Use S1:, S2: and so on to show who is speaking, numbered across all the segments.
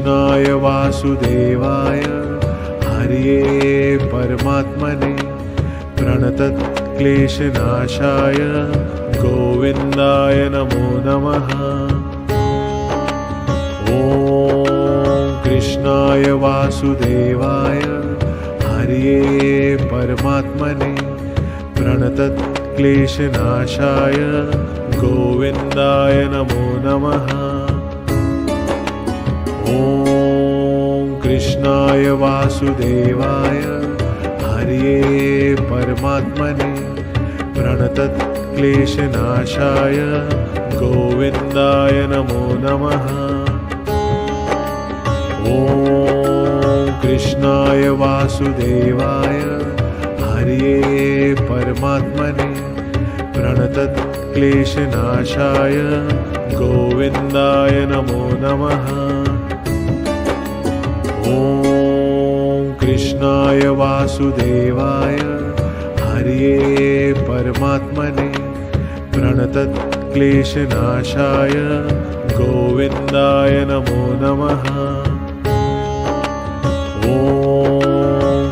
S1: कृष्णाय वासुदेवाय हरये परमात्मने प्रणतक्लेशनाशाय गोविन्दाय नमो नमः। ॐ कृष्णाय वासुदेवाय हरये परमात्मने प्रणतक्लेशनाशाय गोविन्दाय नमो नमः। ॐ कृष्णाय वासुदेवाय हरये परमात्मने प्रणतक्लेशनाशाय गोविन्दाय नमो नमः। ॐ कृष्णाय वासुदेवाय हरये परमात्मने प्रणतक्लेशनाशाय गोविन्दाय नमो नमः। ॐ कृष्णाय वासुदेवाय हरये परमात्मने प्रणतक्लेशनाशाय गोविन्दाय नमो नमः। ॐ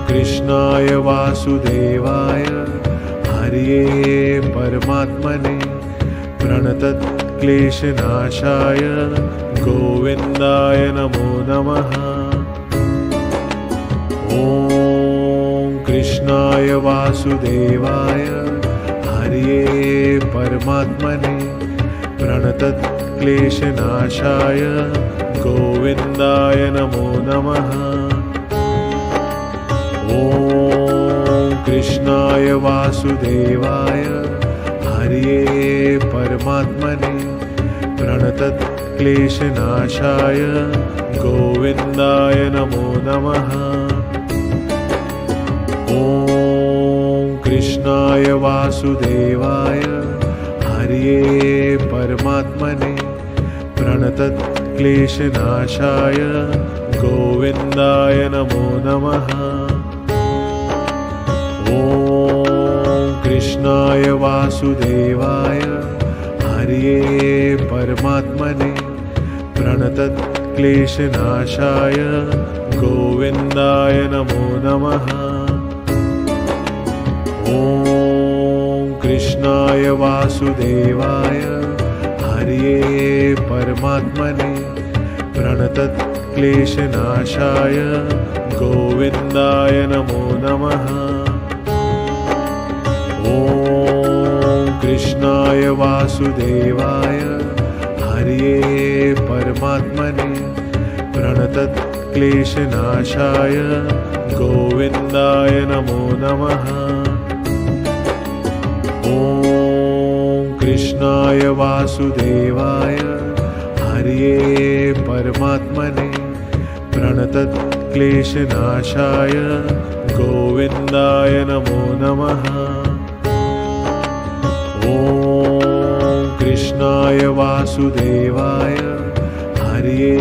S1: कृष्णाय वासुदेवाय हरये परमात्मने प्रणतक्लेशनाशाय गोविन्दाय नमो नमः। ॐ कृष्णाय वासुदेवाय हरये परमात्मने प्रणतक्लेशनाशाय गोविन्दाय नमो नमः। ॐ कृष्णाय वासुदेवाय हरये परमात्मने प्रणतक्लेशनाशाय गोविन्दाय नमो नमः। ॐ कृष्णाय वासुदेवाय हरये परमात्मने प्रणतक्लेशनाशाय गोविन्दाय नमो नमः। ॐ कृष्णाय वासुदेवाय हरये परमात्मने प्रणतक्लेशनाशाय गोविन्दाय नमो नमः। ॐ कृष्णाय वासुदेवाय हरये परमात्मने प्रणतक्लेशनाशाय गोविन्दाय नमो नमः। ॐ कृष्णाय वासुदेवाय हरये परमात्मने प्रणतक्लेशनाशाय गोविन्दाय नमो नमः। ॐ कृष्णाय वासुदेवाय हरये परमात्मने प्रणतक्लेशनाशाय गोविन्दाय नमो नमः। ॐ कृष्णाय वासुदेवाय हरये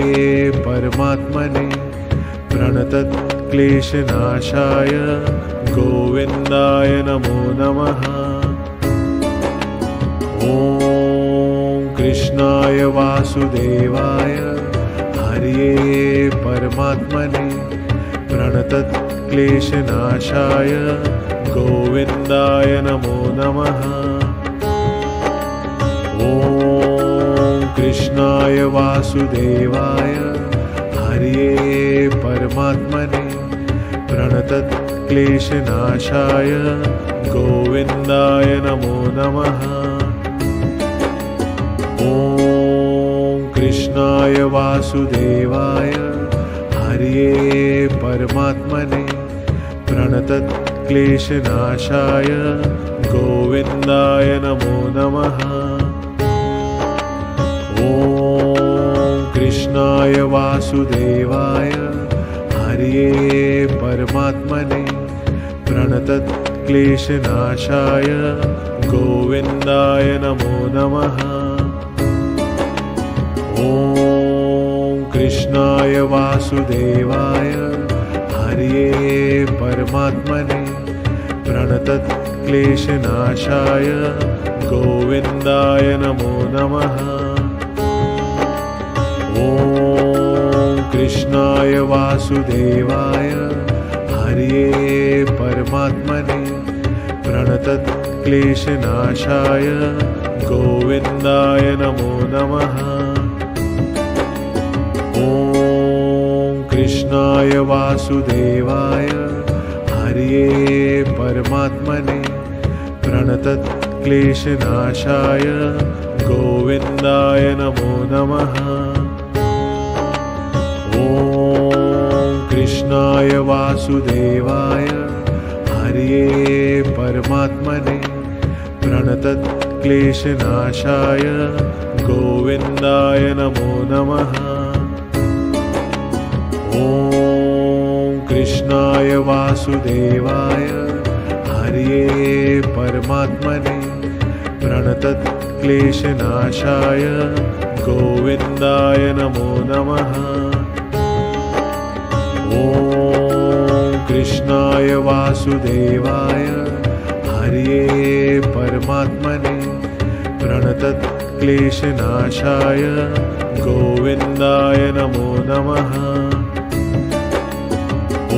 S1: परमात्मने प्रणतक्लेशनाशाय गोविन्दाय नमो नमः। ॐ कृष्णाय वासुदेवाय हरये परमात्मने प्रणतक्लेशनाशाय गोविन्दाय नमो नमः। ॐ कृष्णाय वासुदेवाय हरये परमात्मने प्रणतक्लेशनाशाय गोविन्दाय नमो नमः। ॐ कृष्णाय वासुदेवाय हरये परमात्मने प्रणतक्लेशनाशाय गोविन्दाय नमो नमः। ॐ कृष्णाय वासुदेवाय हरये परमात्मने प्रणतक्लेशनाशाय गोविन्दाय नमो नमः। ॐ कृष्णाय वासुदेवाय हरये परमात्मने प्रणतक्लेशनाशाय गोविन्दाय नमो नमः। ॐ कृष्णाय वासुदेवाय हरये परमात्मने प्रणतक्लेशनाशाय गोविन्दाय नमो नमः। ॐ कृष्णाय वासुदेवाय हरये परमात्मने प्रणतक्लेशनाशाय गोविन्दाय नमो नमः। ॐ कृष्णाय वासुदेवाय हरये परमात्मने प्रणतक्लेशनाशाय गोविन्दाय नमो नमः। ॐ कृष्णाय वासुदेवाय हरये परमात्मने प्रणतक्लेशनाशाय गोविन्दाय नमो नमः। ॐ कृष्णाय वासुदेवाय हरये परमात्मने प्रणतक्लेशनाशाय गोविन्दाय नमो नमः।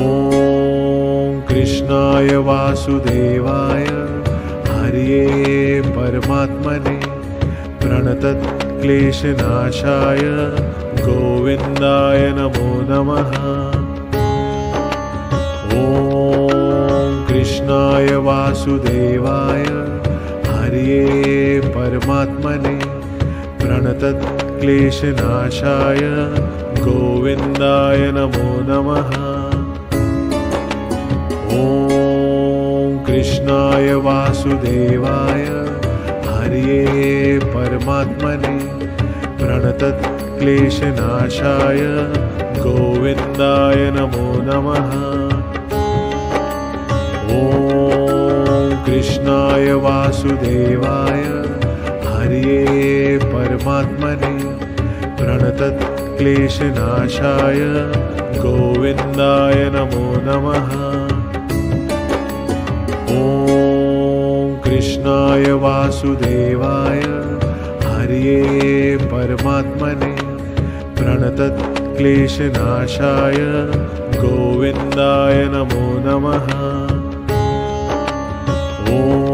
S1: ॐ कृष्णाय वासुदेवाय हरये परमात्मने प्रणतक्लेशनाशाय गोविन्दाय नमो नमः। ॐ कृष्णाय वासुदेवाय हरये परमात्मने प्रणतक्लेशनाशाय गोविन्दाय नमो नमः। ॐ कृष्णाय वासुदेवाय हरये परमात्मने प्रणतक्लेशनाशाय गोविन्दाय नमो नमः। ॐ कृष्णाय वासुदेवाय हरये परमात्मने प्रणतक्लेशनाशाय गोविन्दाय नमो नमः। ॐ कृष्णाय वासुदेवाय हरये परमात्मने प्रणतक्लेशनाशाय गोविन्दाय नमो नमः। ॐ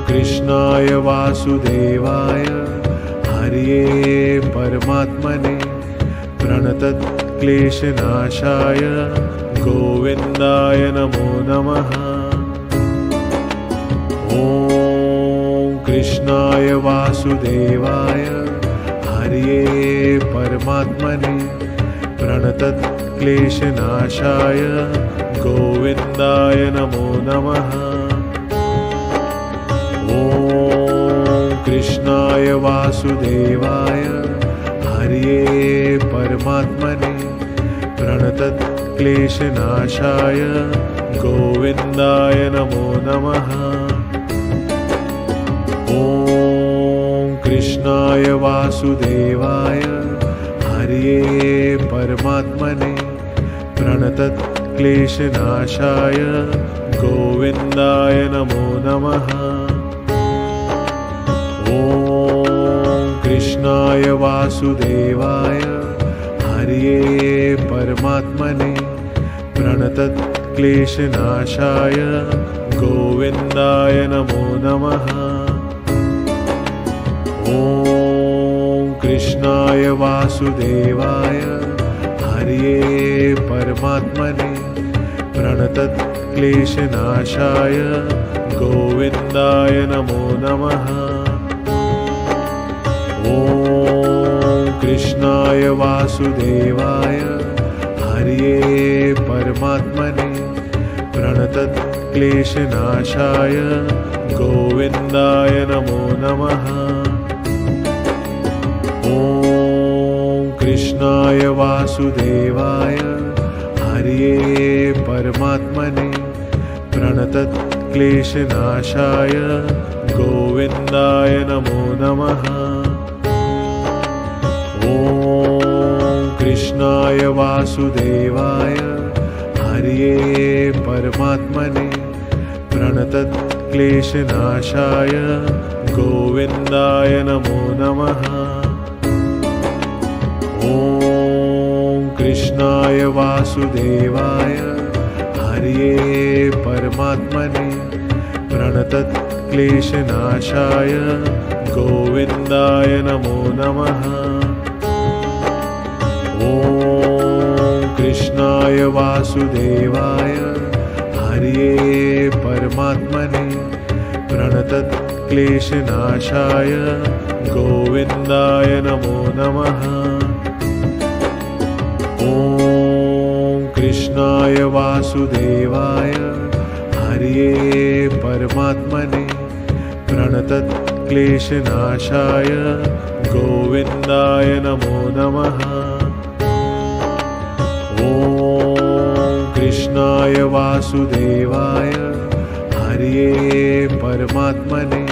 S1: कृष्णाय वासुदेवाय हरये परमात्मने प्रणतक्लेशनाशाय गोविन्दाय नमो नमः। ॐ कृष्णाय वासुदेवाय हरये परमात्मने प्रणतक्लेशनाशाय गोविन्दाय नमो नमः। ॐ कृष्णाय वासुदेवाय हरये परमात्मने प्रणतक्लेशनाशाय गोविन्दाय नमो नमः। ॐ कृष्णाय वासुदेवाय हरये परमात्मने प्रणतक्लेशनाशाय गोविन्दाय नमो नमः। ॐ कृष्णाय वासुदेवाय हरये परमात्मने प्रणतक्लेशनाशाय गोविन्दाय नमो नमः। ॐ कृष्णाय वासुदेवाय हरये परमात्मने प्रणतक्लेशनाशाय गोविन्दाय नमो नमः। ॐ कृष्णाय वासुदेवाय हरये परमात्मने प्रणतक्लेशनाशाय गोविन्दाय नमो नमः। ॐ कृष्णाय वासुदेवाय हरये परमात्मने प्रणतक्लेशनाशाय गोविन्दाय नमो नमः। ॐ कृष्णाय वासुदेवाय हरये परमात्मने प्रणतक्लेशनाशाय गोविन्दाय नमो नमः। ॐ कृष्णाय वासुदेवाय हरये परमात्मने प्रणतक्लेशनाशाय गोविन्दाय नमो नमः। ॐ कृष्णाय वासुदेवाय हरये परमात्मने प्रणतक्लेशनाशाय गोविन्दाय नमो नमः। ॐ कृष्णाय वासुदेवाय हरये परमात्मने प्रणतक्लेशनाशाय गोविन्दाय नमो नमः। ॐ कृष्णाय वासुदेवाय हरये परमात्मने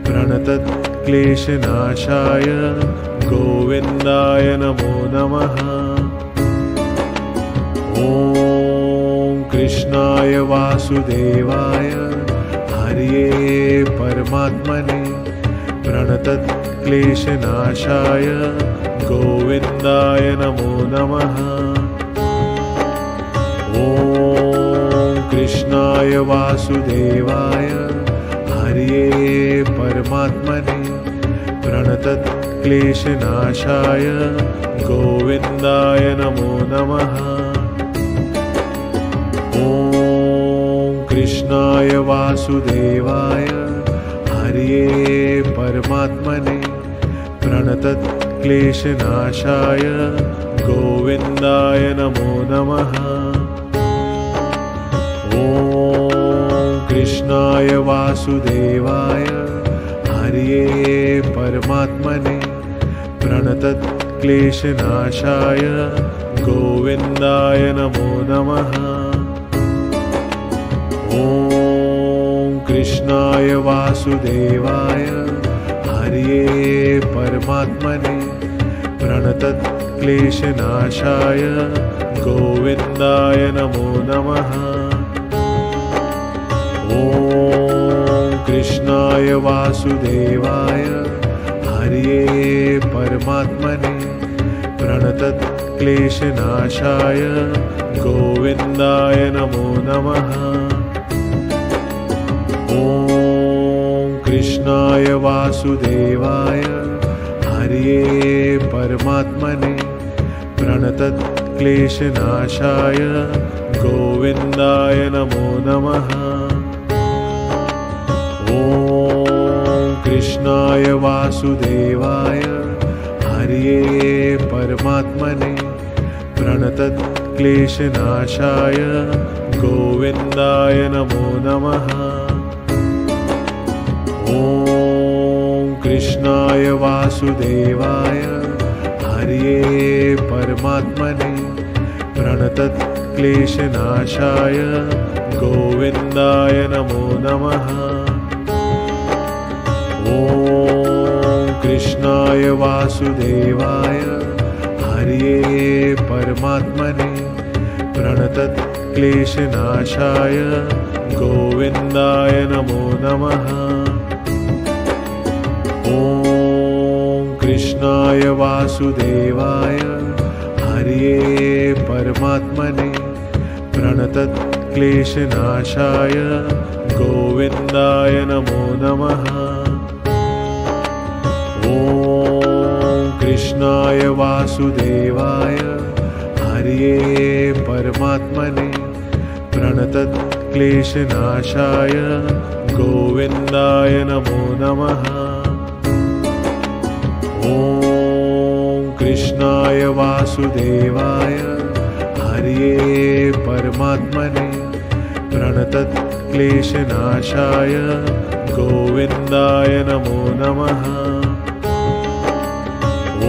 S1: प्रणतक्लेशनाशाय गोविन्दाय नमो नमः। ॐ कृष्णाय वासुदेवाय हरये परमात्मने प्रणतक्लेशनाशाय गोविन्दाय नमो नमः। ॐ कृष्णाय वासुदेवाय हरये परमात्मने प्रणतक्लेशनाशाय गोविन्दाय नमो नमः। ॐ कृष्णाय वासुदेवाय हरये परमात्मने प्रणतक्लेशनाशाय गोविन्दाय नमो नमः। ॐ कृष्णाय वासुदेवाय हरये परमात्मने प्रणतक्लेशनाशाय गोविन्दाय नमो नमः। ॐ कृष्णाय वासुदेवाय हरये परमात्मने प्रणतक्लेशनाशाय गोविन्दाय नमो नमः। ॐ कृष्णाय वासुदेवाय हरये परमात्मने प्रणतक्लेशनाशाय गोविन्दाय नमो नमः। ॐ कृष्णाय वासुदेवाय हरये परमात्मने प्रणतक्लेशनाशाय गोविन्दाय नमो नमः। ॐ कृष्णाय वासुदेवाय हरये परमात्मने प्रणतक्लेशनाशाय गोविन्दाय नमो नमः। ॐ कृष्णाय वासुदेवाय हरये परमात्मने प्रणतक्लेशनाशाय गोविन्दाय नमो नमः। ॐ कृष्णाय वासुदेवाय हरये परमात्मने प्रणतक्लेशनाशाय गोविन्दाय नमो नमः। ॐ कृष्णाय वासुदेवाय हरये परमात्मने प्रणतक्लेशनाशाय गोविन्दाय नमो नमः। ॐ कृष्णाय वासुदेवाय हरये परमात्मने प्रणतक्लेशनाशाय गोविन्दाय नमो नमः। ॐ कृष्णाय वासुदेवाय हरये परमात्मने प्रणतक्लेशनाशाय गोविन्दाय नमो नमः। ॐ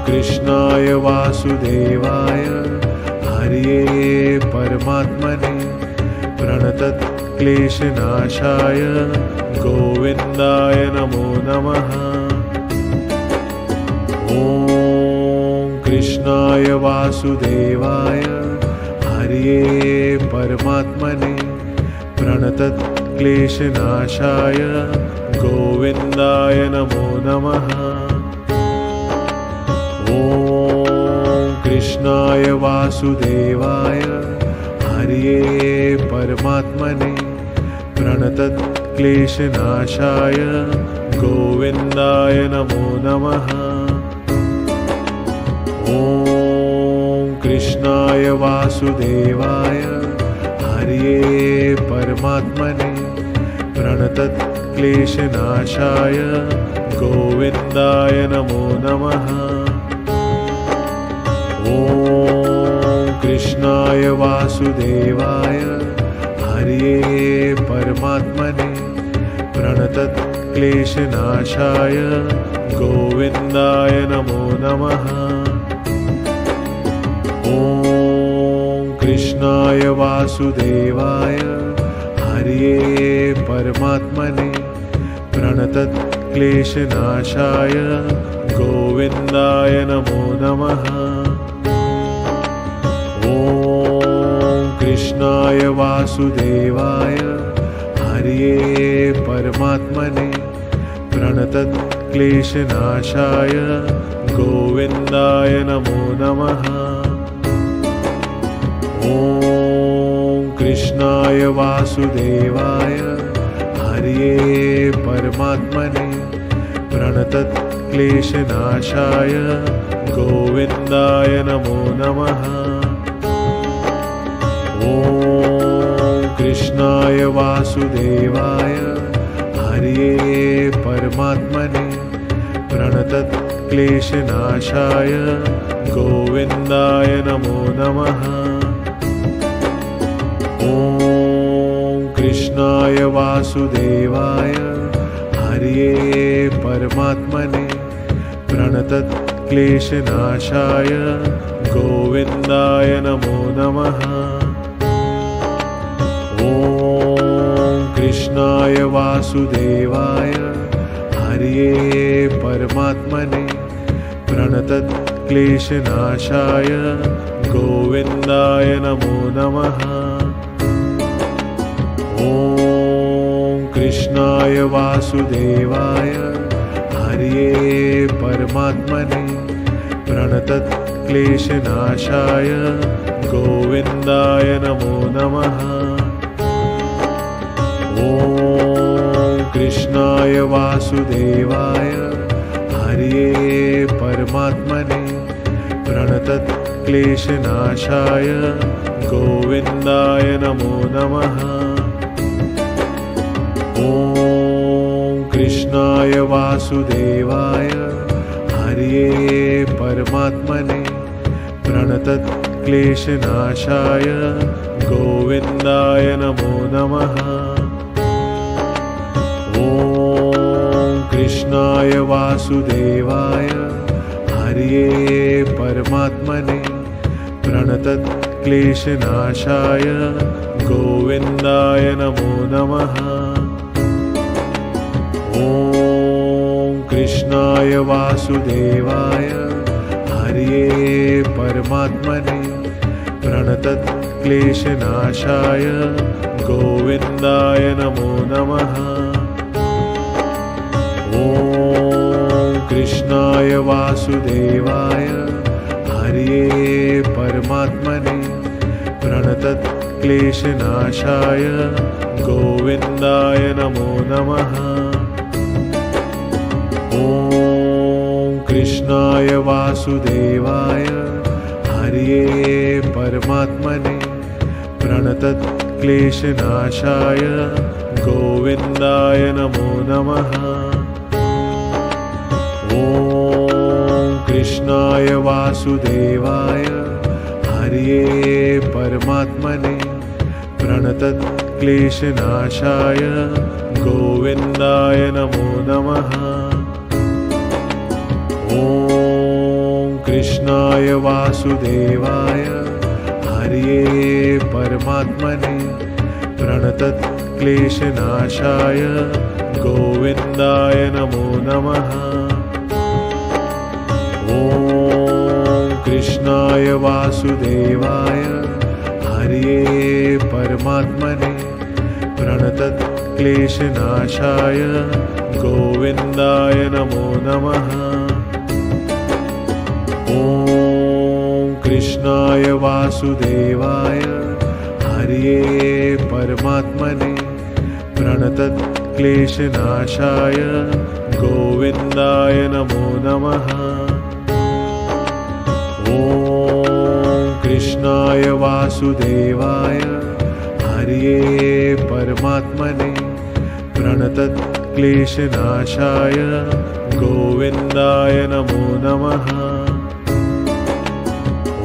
S1: कृष्णाय वासुदेवाय हरये परमात्मने प्रणतक्लेशनाशाय गोविन्दाय नमो नमः। ॐ कृष्णाय वासुदेवाय हरये परमात्मने प्रणतक्लेशनाशाय गोविन्दाय नमो नमः। ॐ कृष्णाय वासुदेवाय हरये परमात्मने प्रणतक्लेशनाशाय गोविन्दाय नमो नमः। ॐ कृष्णाय वासुदेवाय हरये परमात्मने प्रणतक्लेशनाशाय गोविन्दाय नमो नमः। ॐ कृष्णाय वासुदेवाय हरये परमात्मने प्रणतक्लेशनाशाय गोविन्दाय नमो नमः। ॐ कृष्णाय वासुदेवाय हरये परमात्मने प्रणतक्लेशनाशाय गोविन्दाय नमो नमः। ॐ कृष्णाय वासुदेवाय हरये परमात्मने प्रणतक्लेशनाशाय गोविन्दाय नमो नमः। ॐ कृष्णाय वासुदेवाय हरये परमात्मने प्रणतक्लेशनाशाय गोविन्दाय नमो नमः। ॐ कृष्णाय वासुदेवाय हरये परमात्मने प्रणतक्लेशनाशाय गोविन्दाय नमो नमः। ॐ कृष्णाय वासुदेवाय हरये परमात्मने प्रणतक्लेशनाशाय गोविन्दाय नमो नमः। ॐ कृष्णाय वासुदेवाय हरये परमात्मने प्रणतक्लेशनाशाय गोविन्दाय नमो नमः। ॐ कृष्णाय वासुदेवाय हरये परमात्मने प्रणतक्लेशनाशाय गोविन्दाय नमो नमः। ॐ कृष्णाय वासुदेवाय हरये परमात्मने प्रणतक्लेशनाशाय गोविन्दाय नमो नमः। ॐ कृष्णाय वासुदेवाय हरये परमात्मने प्रणतक्लेशनाशाय गोविन्दाय नमो नमः। ॐ कृष्णाय वासुदेवाय हरये परमात्मने प्रणतक्लेशनाशाय गोविन्दाय नमो नमः। ॐ कृष्णाय वासुदेवाय हरये परमात्मने प्रणतक्लेशनाशाय गोविन्दाय नमो नमः। ॐ कृष्णाय वासुदेवाय हरये परमात्मने प्रणतक्लेशनाशाय गोविन्दाय नमो नमः। ॐ कृष्णाय वासुदेवाय हरये परमात्मने प्रणतक्लेशनाशाय गोविन्दाय नमो नमः। ॐ कृष्णाय वासुदेवाय हरये परमात्मने प्रणतक्लेशनाशाय गोविन्दाय नमो नमः। ॐ कृष्णाय वासुदेवाय हरये परमात्मने प्रणतक्लेशनाशाय गोविन्दाय नमो नमः। ॐ कृष्णाय वासुदेवाय हरये परमात्मने प्रणतक्लेशनाशाय गोविन्दाय नमो नमः। ॐ कृष्णाय वासुदेवाय हरये परमात्मने प्रणतक्लेशनाशाय गोविन्दाय नमो नमः। ॐ कृष्णाय वासुदेवाय हरये परमात्मने प्रणतक्लेशनाशाय गोविन्दाय नमो नमः।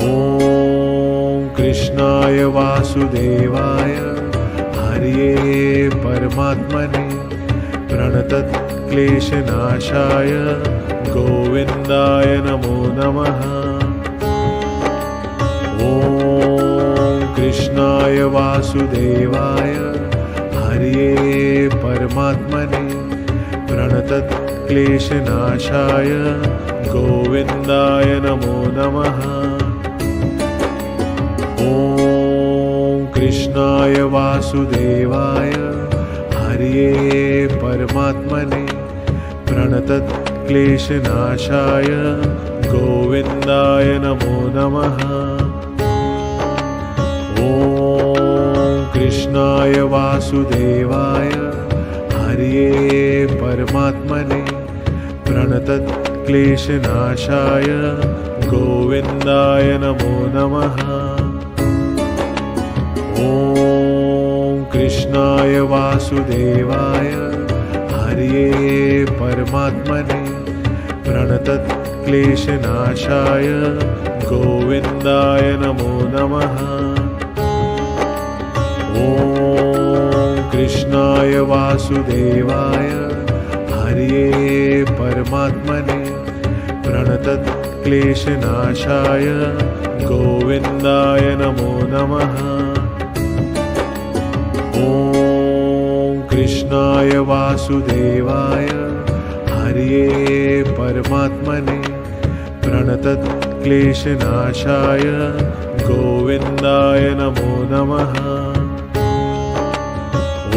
S1: ॐ कृष्णाय वासुदेवाय हरये परमात्मने प्रणतक्लेशनाशाय गोविन्दाय नमो नमः। ॐ कृष्णाय वासुदेवाय हरये परमात्मने प्रणतक्लेशनाशाय गोविन्दाय नमो नमः। ॐ कृष्णाय वासुदेवाय हरये परमात्मने प्रणतक्लेशनाशाय गोविन्दाय नमो नमः। ॐ कृष्णाय वासुदेवाय हरये परमात्मने प्रणतक्लेशनाशाय गोविन्दाय नमो नमः। ॐ कृष्णाय वासुदेवाय हरये परमात्मने प्रणतक्लेशनाशाय गोविन्दाय नमो नमः। ॐ कृष्णाय वासुदेवाय हरये परमात्मने प्रणतक्लेशनाशाय गोविन्दाय नमो नमः। ॐ कृष्णाय वासुदेवाय हरये परमात्मने प्रणतक्लेशनाशाय गोविन्दाय नमो नमः।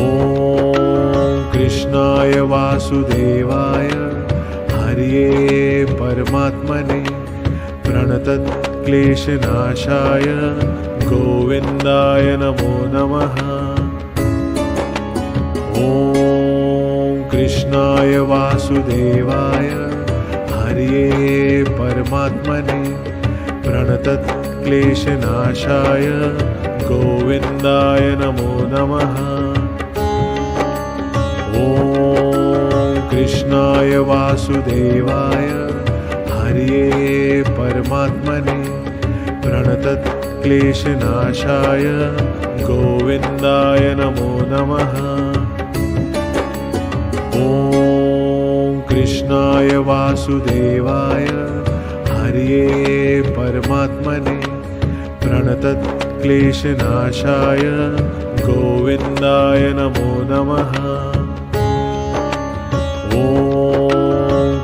S1: ॐ कृष्णाय वासुदेवाय हरये परमात्मने प्रणतक्लेशनाशाय गोविन्दाय नमो नमः। ॐ कृष्णाय वासुदेवाय हरये परमात्मने प्रणतक्लेशनाशाय गोविन्दाय नमो नमः। ॐ कृष्णाय वासुदेवाय हरये परमात्मने प्रणतक्लेशनाशाय गोविन्दाय नमो नमः। ॐ कृष्णाय वासुदेवाय हरये परमात्मने प्रणतक्लेशनाशाय गोविन्दाय नमो नमः। ॐ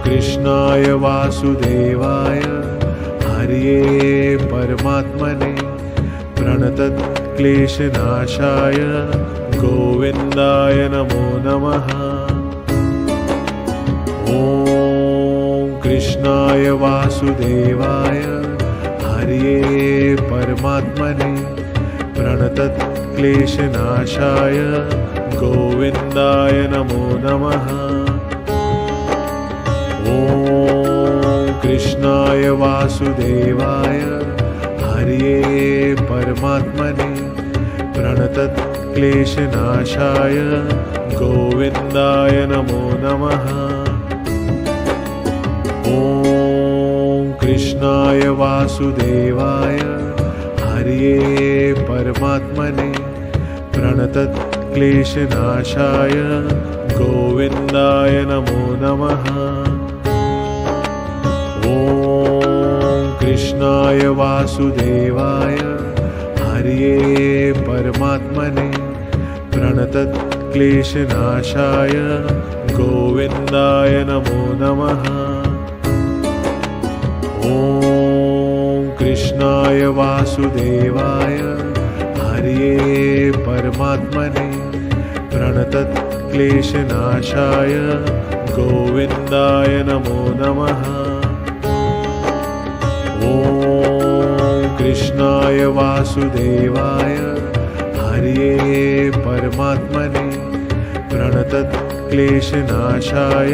S1: कृष्णाय वासुदेवाय हरये परमात्मने प्रणतक्लेशनाशाय गोविन्दाय नमो नमः। ॐ कृष्णाय वासुदेवाय हरये परमात्मने प्रणतक्लेशनाशाय गोविन्दाय नमो नमः। ॐ कृष्णाय वासुदेवाय हरये परमात्मने प्रणतक्लेशनाशाय गोविन्दाय नमो नमः। ॐ कृष्णाय वासुदेवाय हरये परमात्मने प्रणतक्लेशनाशाय गोविन्दाय नमो नमः। ॐ कृष्णाय वासुदेवाय हरये परमात्मने प्रणतक्लेशनाशाय गोविन्दाय नमो नमः। ॐ कृष्णाय वासुदेवाय हरये परमात्मने प्रणतक्लेशनाशाय गोविन्दाय नमो नमः। ॐ कृष्णाय वासुदेवाय हरये परमात्मने प्रणतक्लेशनाशाय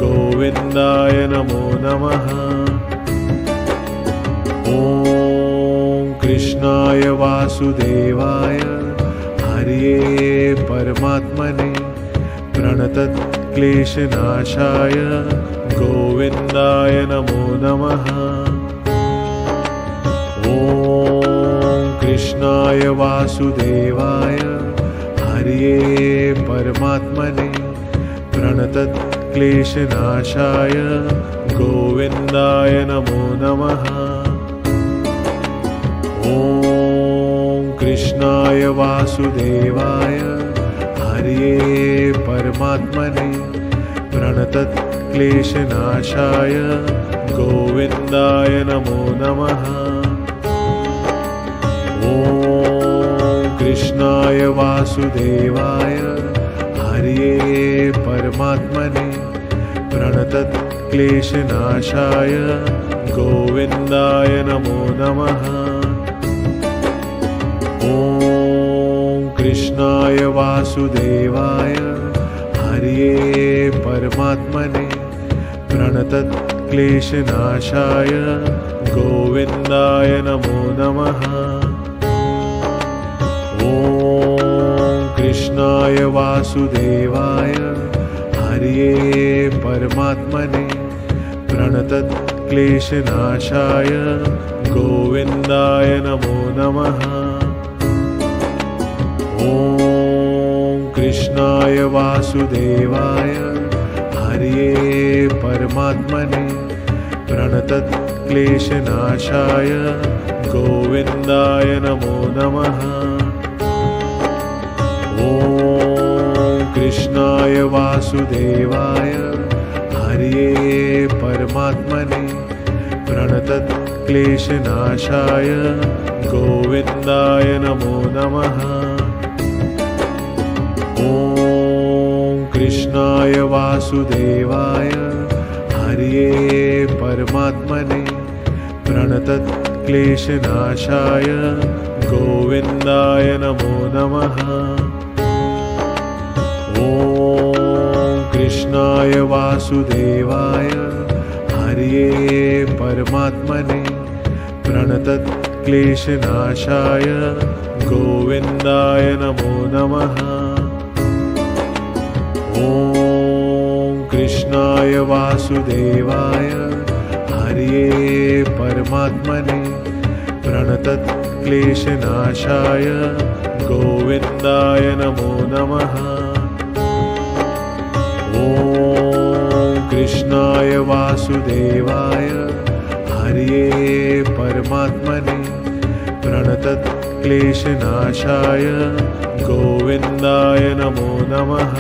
S1: गोविन्दाय नमो नमः। ॐ कृष्णाय वासुदेवाय हरये परमात्मने प्रणतक्लेशनाशाय गोविन्दाय नमो नमः। ॐ कृष्णाय वासुदेवाय हरये परमात्मने प्रणतक्लेशनाशाय गोविन्दाय नमो नमः। ॐ कृष्णाय वासुदेवाय हरये परमात्मने प्रणतक्लेशनाशाय गोविन्दाय नमो नमः। ॐ कृष्णाय वासुदेवाय हरये परमात्मने प्रणतक्लेशनाशाय गोविन्दाय नमो नमः। ॐ कृष्णाय वासुदेवाय हरये परमात्मने प्रणतक्लेशनाशाय गोविन्दाय नमो नमः। ॐ कृष्णाय वासुदेवाय हरये परमात्मने प्रणतक्लेशनाशाय गोविन्दाय नमो नमः। ॐ कृष्णाय वासुदेवाय हरये परमात्मने प्रणतक्लेशनाशाय गोविन्दाय नमो नमः। ॐ कृष्णाय वासुदेवाय हरये परमात्मने प्रणतक्लेशनाशाय गोविन्दाय नमो नमः। ॐ कृष्णाय वासुदेवाय हरये परमात्मने प्रणतक्लेशनाशाय गोविन्दाय नमो नमः। ॐ कृष्णाय वासुदेवाय हरये परमात्मने प्रणतक्लेशनाशाय गोविन्दाय नमो नमः। ॐ कृष्णाय वासुदेवाय हरये परमात्मने प्रणतक्लेशनाशाय गोविन्दाय नमो नमः। ॐ कृष्णाय वासुदेवाय हरये परमात्मने प्रणतक्लेशनाशाय गोविन्दाय नमो नमः।